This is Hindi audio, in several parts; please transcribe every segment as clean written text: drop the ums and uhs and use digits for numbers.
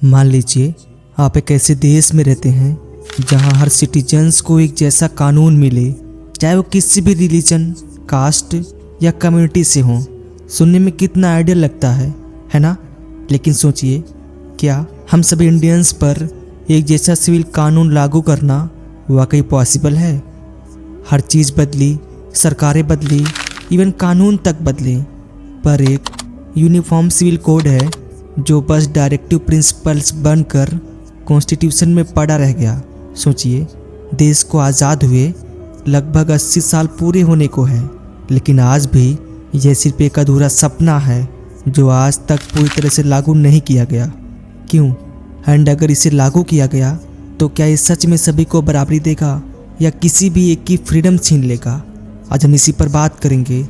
मान लीजिए आप एक ऐसे देश में रहते हैं जहां हर सिटीजन्स को एक जैसा कानून मिले, चाहे वो किसी भी रिलीजन, कास्ट या कम्युनिटी से हो। सुनने में कितना आइडियल लगता है ना? लेकिन सोचिए, क्या हम सभी इंडियंस पर एक जैसा सिविल कानून लागू करना वाकई पॉसिबल है? हर चीज़ बदली, सरकारें बदली, इवन कानून तक बदले, पर एक यूनिफॉर्म सिविल कोड है जो बस डायरेक्टिव प्रिंसिपल्स बनकर कॉन्स्टिट्यूशन में पड़ा रह गया। सोचिए, देश को आज़ाद हुए लगभग 80 साल पूरे होने को है, लेकिन आज भी यह सिर्फ एक अधूरा सपना है जो आज तक पूरी तरह से लागू नहीं किया गया। क्यों? एंड अगर इसे लागू किया गया तो क्या ये सच में सभी को बराबरी देगा या किसी भी एक की फ्रीडम छीन लेगा? आज हम इसी पर बात करेंगे,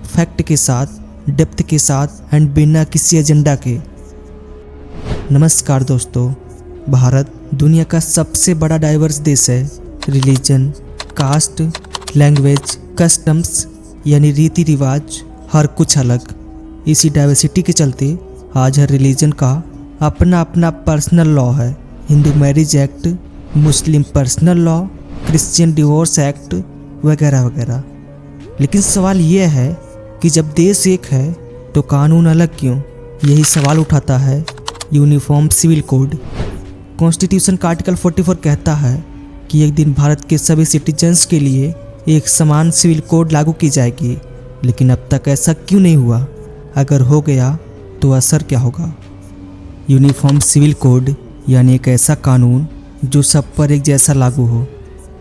फैक्ट के साथ, डेप्थ के साथ एंड बिना किसी एजेंडा के। नमस्कार दोस्तों, भारत दुनिया का सबसे बड़ा डाइवर्स देश है। रिलीजन, कास्ट, लैंग्वेज, कस्टम्स यानी रीति रिवाज, हर कुछ अलग। इसी डाइवर्सिटी के चलते आज हर रिलीजन का अपना अपना पर्सनल लॉ है। Hindu marriage act, Muslim personal law, Christian divorce act वगैरह वगैरह। लेकिन सवाल यह है कि जब देश एक है तो कानून अलग क्यों? यही सवाल उठाता है यूनिफॉर्म सिविल कोड। कॉन्स्टिट्यूशन का आर्टिकल 44 कहता है कि एक दिन भारत के सभी सिटीजन्स के लिए एक समान सिविल कोड लागू की जाएगी। लेकिन अब तक ऐसा क्यों नहीं हुआ? अगर हो गया तो असर क्या होगा? यूनिफॉर्म सिविल कोड यानी एक ऐसा कानून जो सब पर एक जैसा लागू हो,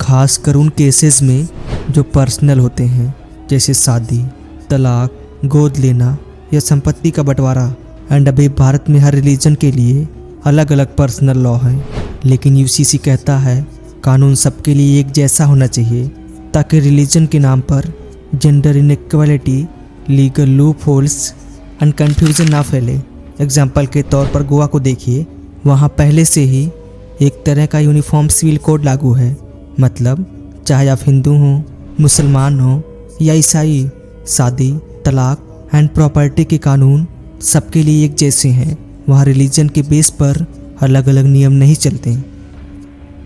खासकर उन केसेस में जो पर्सनल होते हैं, जैसे शादी, तलाक, गोद लेना या संपत्ति का बंटवारा। एंड अभी भारत में हर रिलीजन के लिए अलग अलग पर्सनल लॉ है, लेकिन यूसीसी कहता है कानून सबके लिए एक जैसा होना चाहिए ताकि रिलीजन के नाम पर gender inequality, legal loop holes and confusion ना फैले। एग्जाम्पल के तौर पर गोवा को देखिए, वहाँ पहले से ही एक तरह का यूनिफॉर्म सिविल कोड लागू है। मतलब चाहे आप हिंदू हो, मुसलमान हो या ईसाई, शादी, तलाक एंड प्रॉपर्टी के कानून सबके लिए एक जैसे हैं। वहाँ रिलीजन के बेस पर अलग अलग नियम नहीं चलते।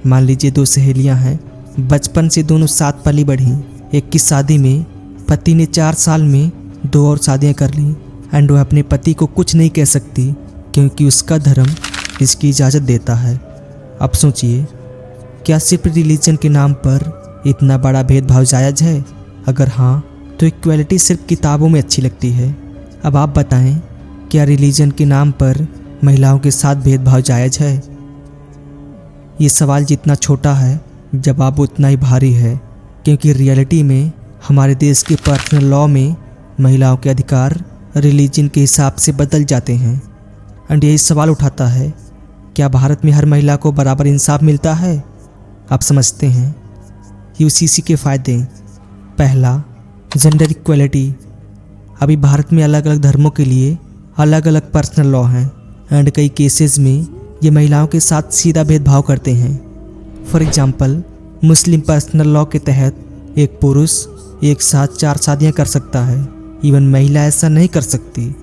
मान लीजिए दो सहेलियाँ हैं, बचपन से दोनों साथ पली बढ़ी। एक की शादी में पति ने 4 साल में 2 और शादियाँ कर ली एंड वह अपने पति को कुछ नहीं कह सकती क्योंकि उसका धर्म इसकी इजाज़त देता है। अब सोचिए, क्या सिर्फ रिलीजन के नाम पर इतना बड़ा भेदभाव जायज़ है? अगर हाँ, तो इक्वालिटी सिर्फ किताबों में अच्छी लगती है। अब आप बताएं, क्या रिलीजन के नाम पर महिलाओं के साथ भेदभाव जायज़ है? ये सवाल जितना छोटा है, जवाब उतना ही भारी है, क्योंकि रियलिटी में हमारे देश के पर्सनल लॉ में महिलाओं के अधिकार रिलीजन के हिसाब से बदल जाते हैं। एंड यही सवाल उठाता है, क्या भारत में हर महिला को बराबर इंसाफ मिलता है? आप समझते हैं यूसीसी के फ़ायदे। पहला, जेंडर इक्वलिटी। अभी भारत में अलग अलग धर्मों के लिए अलग अलग पर्सनल लॉ हैं एंड कई केसेस में ये महिलाओं के साथ सीधा भेदभाव करते हैं। For example, Muslim personal law के तहत एक पुरुष एक साथ 4 शादियां कर सकता है, इवन महिला ऐसा नहीं कर सकती।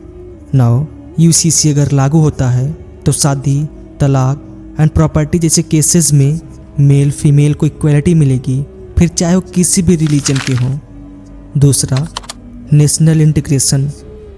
नाउ यूसीसी अगर लागू होता है तो शादी, तलाक एंड प्रॉपर्टी जैसे केसेस में मेल फीमेल को इक्वलिटी मिलेगी, फिर चाहे वो किसी भी रिलीजन के हों। दूसरा, नेशनल इंटीग्रेशन।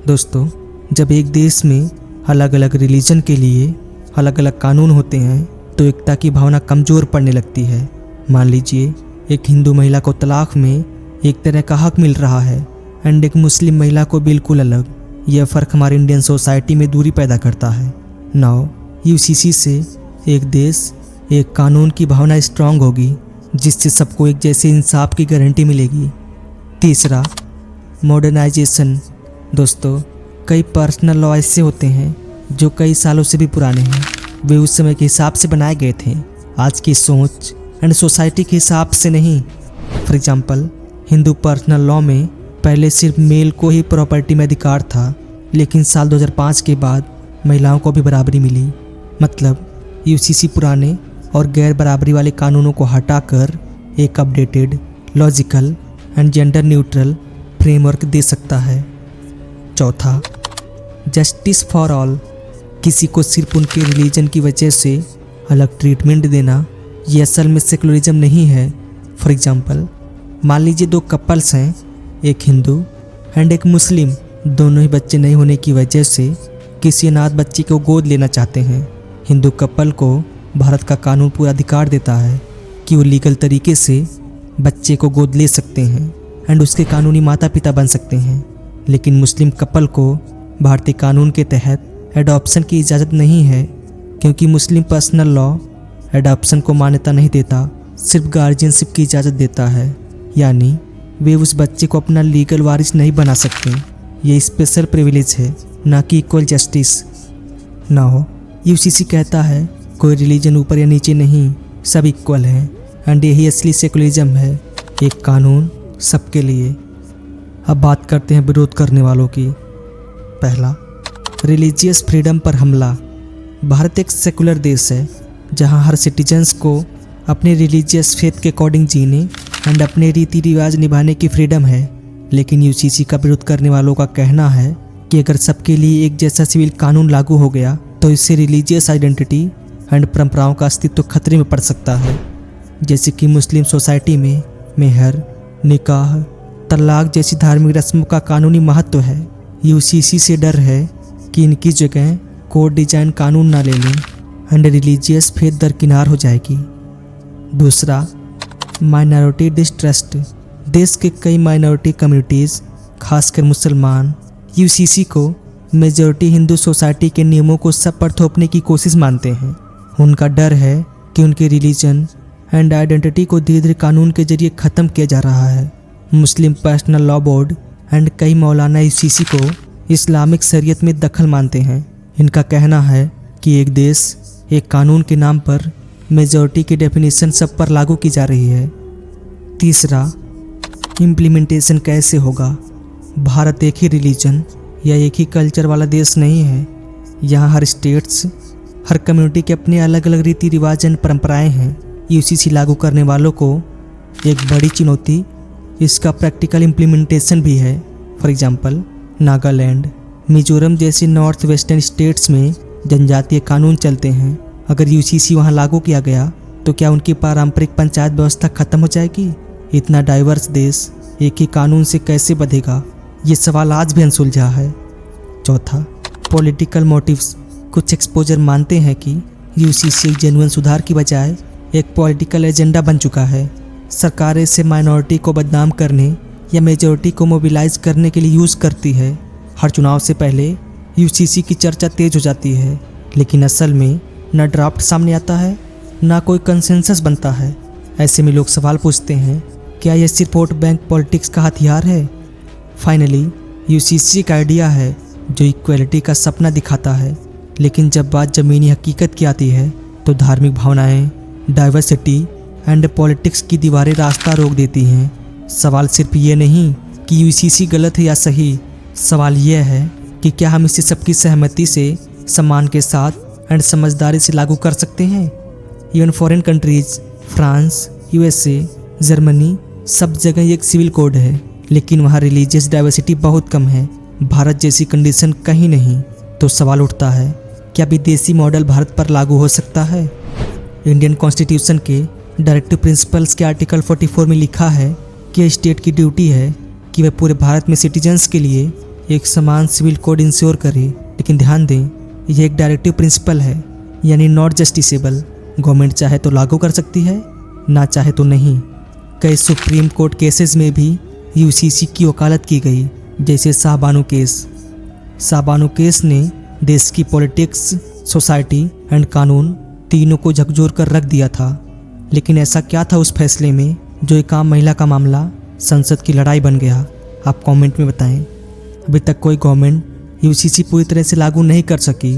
दोस्तों, जब एक देश में अलग अलग रिलीजन के लिए अलग अलग कानून होते हैं तो एकता की भावना कमज़ोर पड़ने लगती है। मान लीजिए एक हिंदू महिला को तलाक में एक तरह का हक मिल रहा है एंड एक मुस्लिम महिला को बिल्कुल अलग। यह फ़र्क हमारी इंडियन सोसाइटी में दूरी पैदा करता है। नाउ यूसीसी से एक देश, एक कानून की भावना स्ट्रांग होगी जिससे सबको एक जैसे इंसाफ की गारंटी मिलेगी। तीसरा, मॉडर्नाइजेशन। दोस्तों, कई पर्सनल लॉ ऐसे होते हैं जो कई सालों से भी पुराने हैं। वे उस समय के हिसाब से बनाए गए थे, आज की सोच एंड सोसाइटी के हिसाब से नहीं। For example, Hindu personal law में पहले सिर्फ मेल को ही प्रॉपर्टी में अधिकार था, लेकिन साल 2005 के बाद महिलाओं को भी बराबरी मिली। मतलब यूसीसी पुराने और गैर बराबरी वाले कानूनों को हटाकर एक updated, logical and gender neutral framework दे सकता है। चौथा, जस्टिस फॉर ऑल। किसी को सिर्फ उनके रिलीजन की वजह से अलग ट्रीटमेंट देना ये असल में सेकुलरिज्म नहीं है। फॉर एग्जांपल, मान लीजिए दो कपल्स हैं, एक हिंदू एंड एक मुस्लिम। दोनों ही बच्चे नहीं होने की वजह से किसी अनाथ बच्चे को गोद लेना चाहते हैं। हिंदू कपल को भारत का कानून पूरा अधिकार देता है कि वो लीगल तरीके से बच्चे को गोद ले सकते हैं एंड उसके कानूनी माता पिता बन सकते हैं। लेकिन मुस्लिम कपल को भारतीय कानून के तहत एडॉप्शन की इजाज़त नहीं है, क्योंकि मुस्लिम पर्सनल लॉ एडॉप्शन को मान्यता नहीं देता, सिर्फ गार्जियनशिप की इजाज़त देता है। यानी वे उस बच्चे को अपना लीगल वारिस नहीं बना सकते। ये स्पेशल प्रिविलेज है, ना कि इक्वल जस्टिस। ना हो यूसीसी कहता है कोई रिलीजन ऊपर या नीचे नहीं, सब इक्वल हैं एंड यही असली सेकुलरिज्म है, एक कानून सबके लिए। अब बात करते हैं विरोध करने वालों की। पहला, रिलीजियस फ्रीडम पर हमला। भारत एक सेकुलर देश है जहां हर सिटीजन्स को अपने रिलीजियस फेथ के अकॉर्डिंग जीने एंड अपने रीति रिवाज निभाने की फ्रीडम है। लेकिन यूसीसी का विरोध करने वालों का कहना है कि अगर सबके लिए एक जैसा सिविल कानून लागू हो गया तो इससे रिलीजियस आइडेंटिटी एंड परंपराओं का अस्तित्व खतरे में पड़ सकता है। जैसे कि मुस्लिम सोसाइटी में मेहर, निकाह, तलाक जैसी धार्मिक रस्मों का कानूनी महत्व है। यूसीसी से डर है कि इनकी जगह कोड डिजाइन कानून ना ले लें एंड रिलीजियस फेथ दरकिनार हो जाएगी। दूसरा, माइनॉरिटी डिस्ट्रस्ट। देश के कई माइनॉरिटी कम्युनिटीज़, खासकर मुसलमान, यूसीसी को मेजॉरिटी हिंदू सोसाइटी के नियमों को सब पर थोपने की कोशिश मानते हैं। उनका डर है कि उनके रिलीजन एंड आइडेंटिटी को धीरे धीरे कानून के जरिए ख़त्म किया जा रहा है। मुस्लिम पर्सनल लॉ बोर्ड एंड कई मौलाना यूसीसी को इस्लामिक शरीयत में दखल मानते हैं। इनका कहना है कि एक देश एक कानून के नाम पर मेजॉरिटी की डेफिनेशन सब पर लागू की जा रही है। तीसरा, इम्प्लीमेंटेशन कैसे होगा। भारत एक ही रिलीजन या एक ही कल्चर वाला देश नहीं है। यहाँ हर स्टेट्स, हर कम्युनिटी के अपने अलग अलग रीति रिवाज एंड परंपराएं हैं। यूसीसी लागू करने वालों को एक बड़ी चुनौती इसका प्रैक्टिकल इम्प्लीमेंटेशन भी है। फॉर एग्जांपल, नागालैंड, मिजोरम जैसे नॉर्थ वेस्टर्न स्टेट्स में जनजातीय कानून चलते हैं। अगर यूसीसी वहाँ लागू किया गया तो क्या उनकी पारंपरिक पंचायत व्यवस्था खत्म हो जाएगी? इतना डाइवर्स देश एक ही कानून से कैसे बधेगा? ये सवाल आज भी अनसुलझा है। चौथा, पॉलिटिकल मोटिव्स। कुछ एक्सपोजर मानते हैं कि यूसीसी एक जेन्युइन सुधार की बजाय एक पॉलिटिकल एजेंडा बन चुका है। सरकार इसे माइनॉरिटी को बदनाम करने या मेजॉरिटी को मोबिलाइज करने के लिए यूज़ करती है। हर चुनाव से पहले यूसीसी की चर्चा तेज हो जाती है, लेकिन असल में न ड्राफ्ट सामने आता है ना कोई कंसेंसस बनता है। ऐसे में लोग सवाल पूछते हैं, क्या यह सिर्फ वोट बैंक पॉलिटिक्स का हथियार है? फाइनली, यूसीसी का आइडिया है जो इक्वलिटी का सपना दिखाता है, लेकिन जब बात ज़मीनी हकीकत की आती है तो धार्मिक भावनाएं, डाइवर्सिटी एंड पॉलिटिक्स की दीवारें रास्ता रोक देती हैं। सवाल सिर्फ ये नहीं कि यूसीसी गलत है या सही, सवाल यह है कि क्या हम इसे सबकी सहमति से, सम्मान के साथ एंड समझदारी से लागू कर सकते हैं। Even foreign countries, France, USA, Germany, सब जगह एक सिविल कोड है, लेकिन वहाँ रिलीजियस डाइवर्सिटी बहुत कम है। भारत जैसी कंडीशन कहीं नहीं। तो सवाल उठता है, क्या विदेशी मॉडल भारत पर लागू हो सकता है? इंडियन कॉन्स्टिट्यूशन के डायरेक्टिव प्रिंसिपल्स के आर्टिकल 44 में लिखा है कि स्टेट की ड्यूटी है कि वह पूरे भारत में सिटीजन्स के लिए एक समान सिविल कोड इंश्योर करे। लेकिन ध्यान दें, यह एक डायरेक्टिव प्रिंसिपल है, यानी नॉट जस्टिसेबल। गवर्नमेंट चाहे तो लागू कर सकती है, ना चाहे तो नहीं। कई सुप्रीम कोर्ट केसेस में भी यूसीसी की वकालत की गई, जैसे शाहबानो केस। शाहबानो केस ने देश की पॉलिटिक्स, सोसाइटी एंड कानून तीनों को झकझोर कर रख दिया था। लेकिन ऐसा क्या था उस फैसले में जो एक आम महिला का मामला संसद की लड़ाई बन गया? आप कमेंट में बताएं। अभी तक कोई गवर्नमेंट यूसीसी पूरी तरह से लागू नहीं कर सकी।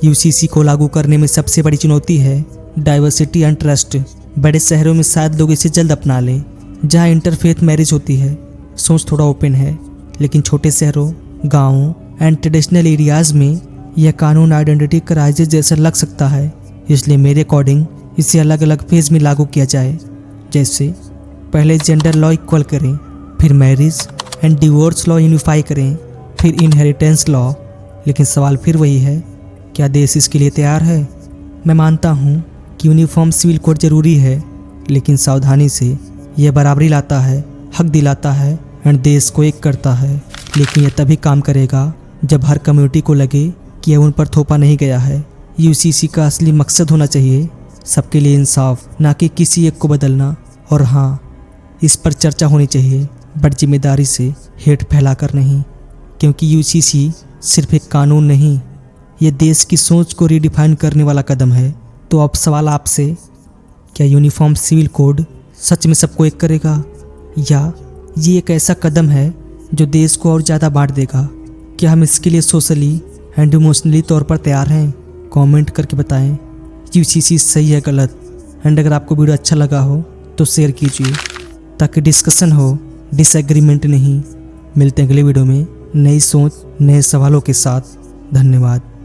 यूसीसी को लागू करने में सबसे बड़ी चुनौती है डाइवर्सिटी एंड ट्रस्ट। बड़े शहरों में शायद लोग इसे जल्द अपना लें, जहाँ इंटरफेथ मैरिज होती है, सोच थोड़ा ओपन है। लेकिन छोटे शहरों, गाँव एंड ट्रेडिशनल एरियाज़ में यह कानून आइडेंटिटी क्राइसिस जैसा लग सकता है। इसलिए मेरे अकॉर्डिंग इसे अलग अलग फेज में लागू किया जाए। जैसे पहले जेंडर लॉ इक्वल करें, फिर marriage and divorce law unify करें, फिर इनहेरिटेंस लॉ। लेकिन सवाल फिर वही है क्या देश इसके लिए तैयार है? मैं मानता हूँ कि यूनिफॉर्म सिविल कोड जरूरी है, लेकिन सावधानी से। यह बराबरी लाता है, हक दिलाता है एंड देश को एक करता है। लेकिन यह तभी काम करेगा जब हर कम्युनिटी को लगे कि यह उन पर थोपा नहीं गया है। यूसीसी का असली मकसद होना चाहिए सबके लिए इंसाफ, ना कि किसी एक को बदलना। और हाँ, इस पर चर्चा होनी चाहिए, बट जिम्मेदारी से, हेट फैलाकर नहीं। क्योंकि यूसीसी सिर्फ एक कानून नहीं, ये देश की सोच को रीडिफाइन करने वाला कदम है। तो अब सवाल आपसे, क्या यूनिफॉर्म सिविल कोड सच में सबको एक करेगा, या ये एक ऐसा कदम है जो देश को और ज़्यादा बांट देगा? क्या हम इसके लिए सोशली एंड इमोशनली तौर पर तैयार हैं? कमेंट करके बताएं यूसीसी सही है गलत। एंड अगर आपको वीडियो अच्छा लगा हो तो शेयर कीजिए ताकि डिस्कशन हो, डिसएग्रीमेंट नहीं। मिलते हैं अगले वीडियो में नई सोच, नए सवालों के साथ। धन्यवाद।